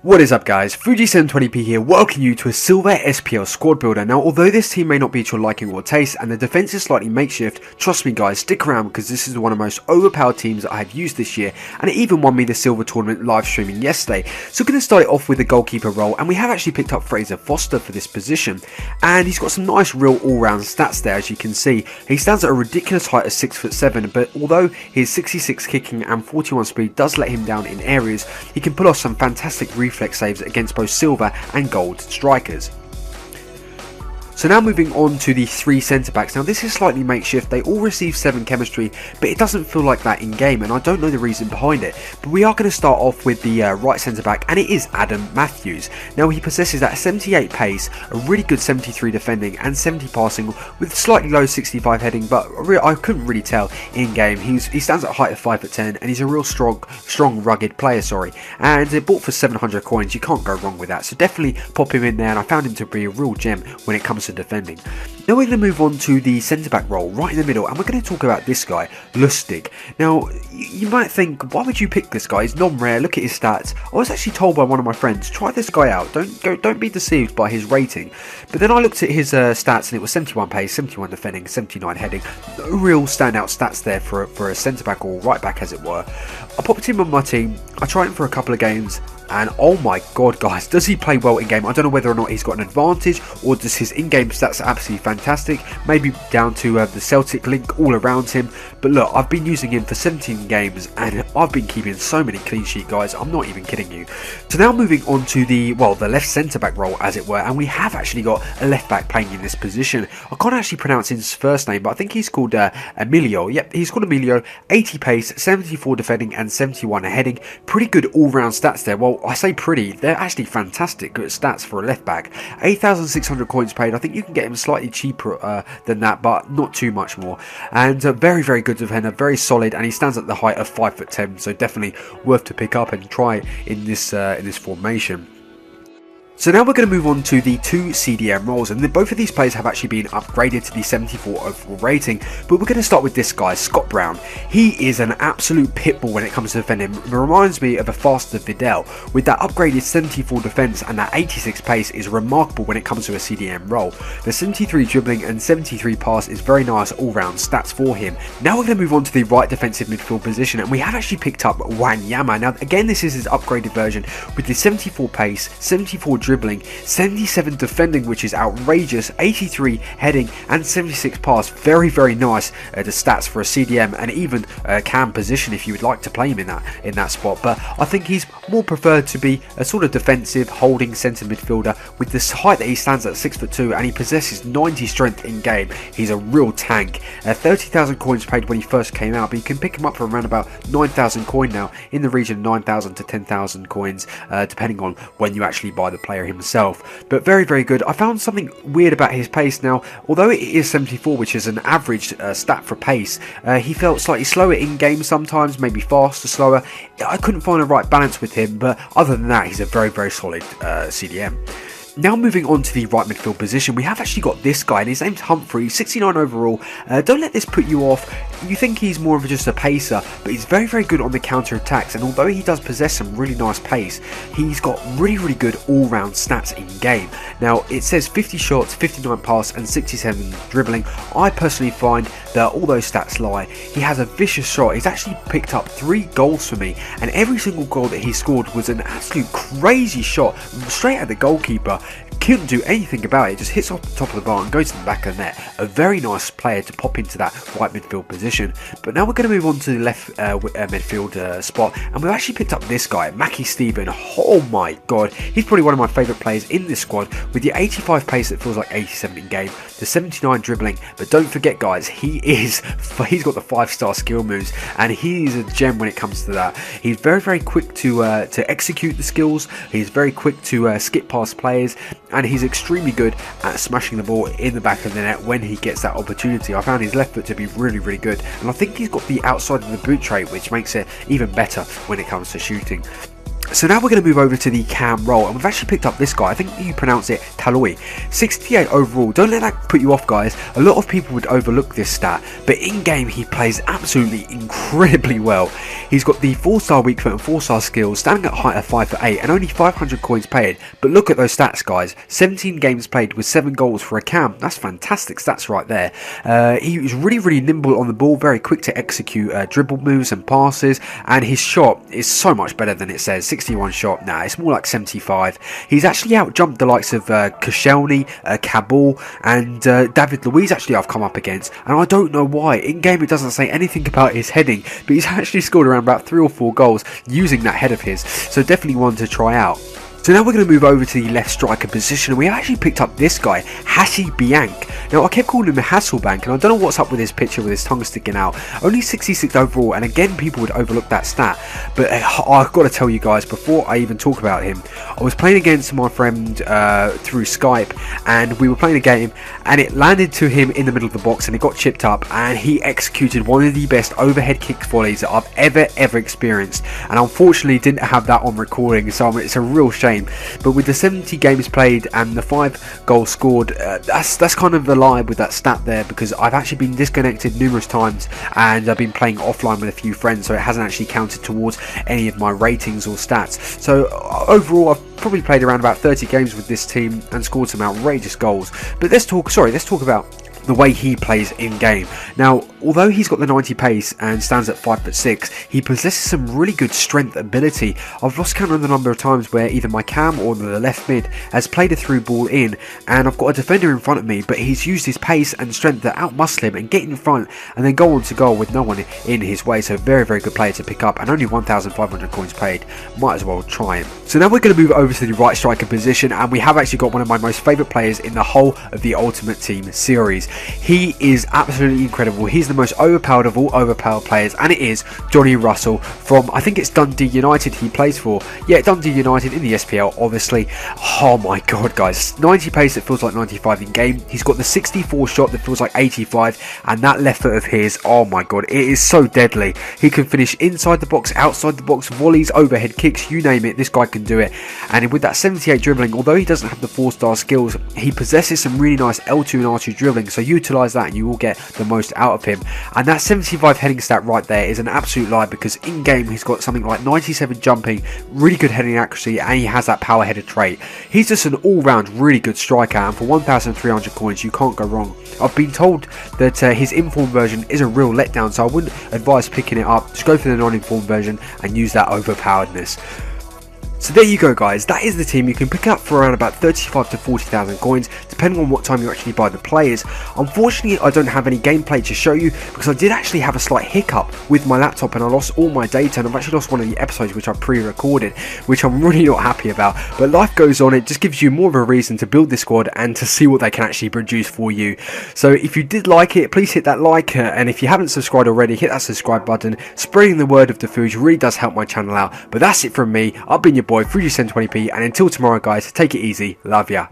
What is up guys, Fuji720p here, welcoming you to a silver SPL squad builder. Now although this team may not be to your liking or taste and the defense is slightly makeshift, trust me guys, stick around because this is one of the most overpowered teams that I have used this year, and it even won me the silver tournament live streaming yesterday. So we're going to start it off with the goalkeeper role, and we have actually picked up Fraser Foster for this position, and he's got some nice real all-round stats there. As you can see, he stands at a ridiculous height of 6'7", but although his 66 kicking and 41 speed does let him down in areas, he can pull off some fantastic reflex saves against both silver and gold strikers. So now moving on to the three centre backs. Now this is slightly makeshift, they all receive 7 chemistry, but it doesn't feel like that in game, and I don't know the reason behind it. But we are going to start off with the right centre back, and it is Adam Matthews. Now he possesses that 78 pace, a really good 73 defending and 70 passing with slightly low 65 heading, but I couldn't really tell in game. He stands at a height of 5'10", and he's a real strong rugged player, and it bought for 700 coins. You can't go wrong with that, so definitely pop him in there, and I found him to be a real gem when it comes to defending. Now we're going to move on to the centre back role right in the middle, and we're going to talk about this guy, Lustig. Now you might think, why would you pick this guy? He's non-rare, look at his stats. I was actually told by one of my friends, try this guy out, don't be deceived by his rating. But then I looked at his stats, and it was 71 pace, 71 defending, 79 heading. No real standout stats there for a centre back or right back as it were. I popped him on my team, I tried him for a couple of games, and oh my god guys, does he play well in game. I don't know whether or not he's got an advantage, or just his in-game stats are absolutely fantastic, maybe down to the Celtic link all around him. But look, I've been using him for 17 games and I've been keeping so many clean sheet guys, I'm not even kidding you. So now moving on to the left centre back role as it were, and we have actually got a left back playing in this position. I can't actually pronounce his first name, but I think he's called Emilio. Yep, he's called Emilio. 80 pace, 74 defending and 71 heading. Pretty good all-round stats there. Well, I say pretty, they're actually fantastic good stats for a left back. 8,600 coins paid. I think you can get him slightly cheaper than that, but not too much more. And very good defender, very solid, and he stands at the height of 5'10", so definitely worth to pick up and try in this formation. So now we're going to move on to the 2 CDM roles, and both of these players have actually been upgraded to the 74 overall rating, but we're going to start with this guy, Scott Brown. He is an absolute pitbull when it comes to defending. It reminds me of a faster Vidal. With that upgraded 74 defense and that 86 pace is remarkable when it comes to a CDM role. The 73 dribbling and 73 pass is very nice all-round stats for him. Now we're going to move on to the right defensive midfield position, and we have actually picked up Wanyama. Now again, this is his upgraded version with the 74 pace, 74 dribbling, 77 defending, which is outrageous, 83 heading and 76 pass. Very nice the stats for a CDM, and even cam position if you would like to play him in that spot. But I think he's more preferred to be a sort of defensive holding centre midfielder with this height that he stands at 6'2", and he possesses 90 strength in game. He's a real tank. 30,000 coins paid when he first came out, but you can pick him up for around about 9,000 coin now, in the region of 9,000 to 10,000 coins depending on when you actually buy the player himself. But very good. I found something weird about his pace. Now although it is 74, which is an average stat for pace, he felt slightly slower in game sometimes, maybe faster, slower. I couldn't find a right balance with him, but other than that he's a very solid CDM. Now moving on to the right midfield position, we have actually got this guy, and his name's Humphrey, 69 overall. Don't let this put you off. You think he's more of just a pacer, but he's very good on the counter attacks, and although he does possess some really nice pace, he's got really good all-round stats in game. Now it says 50 shots, 59 pass and 67 dribbling. I personally find that all those stats lie. He has a vicious shot. He's actually picked up 3 goals for me, and every single goal that he scored was an absolute crazy shot straight at the goalkeeper. Couldn't do anything about it, just hits off the top of the bar and goes to the back of the net. A very nice player to pop into that right midfield position. But now we're going to move on to the left midfield spot, and we've actually picked up this guy, Mackie Stephen. Oh my god, he's probably one of my favourite players in this squad, with the 85 pace that feels like 87 in game, the 79 dribbling. But don't forget guys, he's got the 5-star skill moves, and he's a gem when it comes to that. He's very quick to execute the skills. He's very quick to skip past players, and he's extremely good at smashing the ball in the back of the net when he gets that opportunity. I found his left foot to be really good, and I think he's got the outside of the boot trait, which makes it even better when it comes to shooting. So now we're going to move over to the cam role, and we've actually picked up this guy. I think you pronounce it Taloi. 68 overall. Don't let that put you off, guys. A lot of people would overlook this stat, but in game he plays absolutely incredibly well. He's got the 4-star weak foot and 4-star skills, standing at height of 5'8", and only 500 coins paid. But look at those stats, guys. 17 games played with 7 goals for a cam. That's fantastic stats right there. He was really nimble on the ball, very quick to execute dribble moves and passes, and his shot is so much better than it says. 61 shot, nah, it's more like 75. He's actually out-jumped the likes of Koscielny, Kabul, and David Luiz actually I've come up against, and I don't know why. In game it doesn't say anything about his heading, but he's actually scored around about 3 or 4 goals using that head of his, so definitely one to try out. So now we're going to move over to the left striker position, and we actually picked up this guy, Hassi Bianc. Now I kept calling him Hasselbank, and I don't know what's up with his picture with his tongue sticking out. Only 66 overall, and again people would overlook that stat, but I've got to tell you guys, before I even talk about him, I was playing against my friend through Skype, and we were playing a game, and it landed to him in the middle of the box, and it got chipped up, and he executed one of the best overhead kick volleys that I've ever experienced, and unfortunately didn't have that on recording, so it's a real shame. But with the 70 games played and the 5 goals scored, that's kind of a lie with that stat there, because I've actually been disconnected numerous times and I've been playing offline with a few friends, so it hasn't actually counted towards any of my ratings or stats. So overall I've probably played around about 30 games with this team and scored some outrageous goals. But let's talk about the way he plays in game. Now, although he's got the 90 pace and stands at 5'6", he possesses some really good strength ability. I've lost count on the number of times where either my cam or the left mid has played a through ball in, and I've got a defender in front of me, but he's used his pace and strength to outmuscle him and get in front and then go on to goal with no one in his way. So very good player to pick up, and only 1,500 coins paid. Might as well try him. So now we're going to move over to the right striker position, and we have actually got one of my most favourite players in the whole of the Ultimate Team series. He is absolutely incredible. He's the most overpowered of all overpowered players, and it is Johnny Russell from, I think it's Dundee United he plays for. Yeah, Dundee United in the SPL, obviously. Oh my god, guys. 90 pace that feels like 95 in game. He's got the 64 shot that feels like 85, and that left foot of his, oh my god, it is so deadly. He can finish inside the box, outside the box, volleys, overhead kicks, you name it, this guy can do it. And with that 78 dribbling, although he doesn't have the 4-star skills, he possesses some really nice L2 and R2 dribbling, so utilise that and you will get the most out of him. And that 75 heading stat right there is an absolute lie, because in game he's got something like 97 jumping, really good heading accuracy, and he has that power header trait. He's just an all-round really good striker, and for 1,300 coins you can't go wrong. I've been told that his informed version is a real letdown, so I wouldn't advise picking it up. Just go for the non-informed version and use that overpoweredness. So there you go, guys, that is the team. You can pick up for around about 35 to 40,000 coins, depending on what time you actually buy the players. Unfortunately, I don't have any gameplay to show you, because I did actually have a slight hiccup with my laptop and I lost all my data, and I've actually lost one of the episodes which I pre-recorded, which I'm really not happy about. But life goes on, it just gives you more of a reason to build this squad and to see what they can actually produce for you. So if you did like it, please hit that like, and if you haven't subscribed already, hit that subscribe button. Spreading the word of the food really does help my channel out. But that's it from me. I've been your boy, Recession 20p, and until tomorrow, guys, take it easy. Love ya.